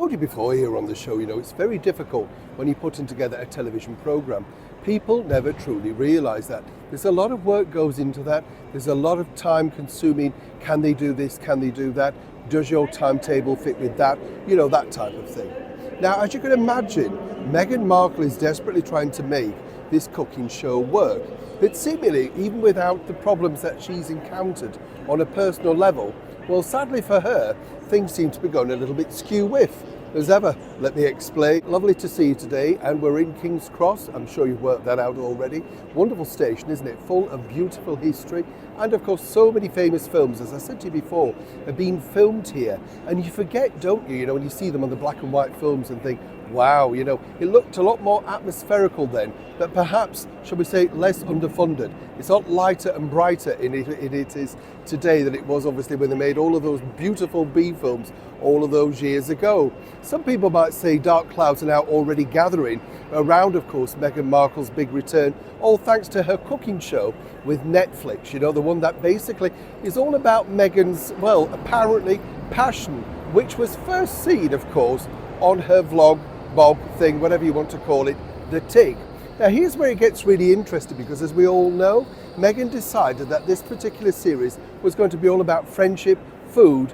told you before here on the show, it's very difficult when you're putting together a television programme. People never truly realise that. There's a lot of work goes into that. There's a lot of time consuming. Can they do this? Can they do that? Does your timetable fit with that? That type of thing. Now, as you can imagine, Meghan Markle is desperately trying to make this cooking show work. But seemingly, even without the problems that she's encountered on a personal level, well, sadly for her, things seem to be going a little bit skew-whiff. As ever, let me explain. Lovely to see you today, and we're in King's Cross. I'm sure you've worked that out already. Wonderful station, isn't it? Full of beautiful history, and of course so many famous films, as I said to you before, are being filmed here. And you forget, don't you, when you see them on the black and white films and think, wow, it looked a lot more atmospherical then, but perhaps, shall we say, less underfunded. It's a lot lighter and brighter in it is today than it was obviously when they made all of those beautiful B films all of those years ago. Some people might say dark clouds are now already gathering around, of course, Meghan Markle's big return, all thanks to her cooking show with Netflix, the one that basically is all about Meghan's, well, apparently passion, which was first seen, of course, on her vlog, bog thing, whatever you want to call it, The Tig. Now here's where it gets really interesting, because as we all know, Meghan decided that this particular series was going to be all about friendship, food,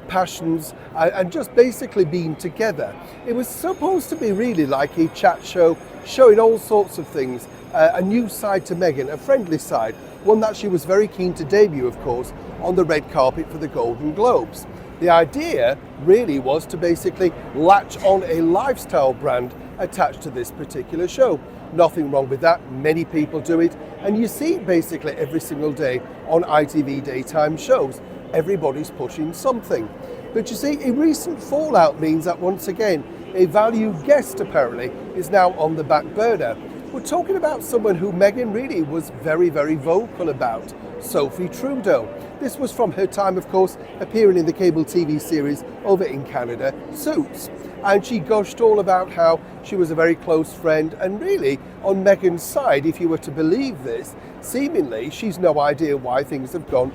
passions, and just basically being together. It was supposed to be really like a chat show, showing all sorts of things, a new side to Meghan, a friendly side, one that she was very keen to debut, of course, on the red carpet for the Golden Globes. The idea really was to basically latch on a lifestyle brand attached to this particular show. Nothing wrong with that, many people do it, and you see it basically every single day on ITV daytime shows. Everybody's pushing something. But you see, a recent fallout means that once again, a valued guest apparently is now on the back burner. We're talking about someone who Meghan really was very, very vocal about, Sophie Trudeau. This was from her time, of course, appearing in the cable TV series over in Canada, Suits. And she gushed all about how she was a very close friend, and really, on Meghan's side, if you were to believe this, seemingly she's no idea why things have gone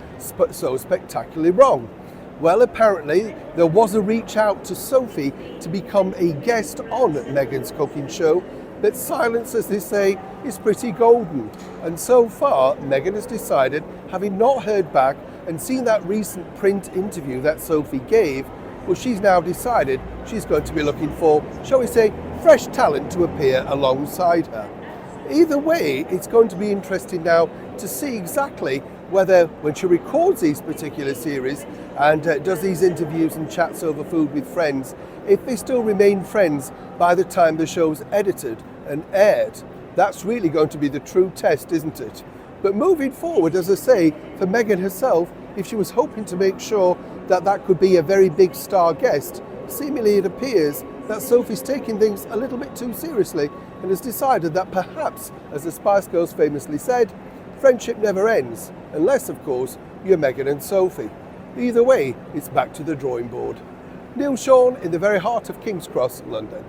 so spectacularly wrong. Well, apparently, there was a reach out to Sophie to become a guest on Meghan's cooking show, but silence, as they say, is pretty golden. And so far, Meghan has decided, having not heard back and seen that recent print interview that Sophie gave, well, she's now decided she's going to be looking for, shall we say, fresh talent to appear alongside her. Either way, it's going to be interesting now to see exactly whether, when she records these particular series and does these interviews and chats over food with friends, if they still remain friends by the time the show's edited and aired. That's really going to be the true test, isn't it? But moving forward, as I say, for Meghan herself, if she was hoping to make sure that that could be a very big star guest, seemingly it appears that Sophie's taking things a little bit too seriously and has decided that perhaps, as the Spice Girls famously said, friendship never ends, unless, of course, you're Meghan and Sophie. Either way, it's back to the drawing board. Neil Sean in the very heart of King's Cross, London.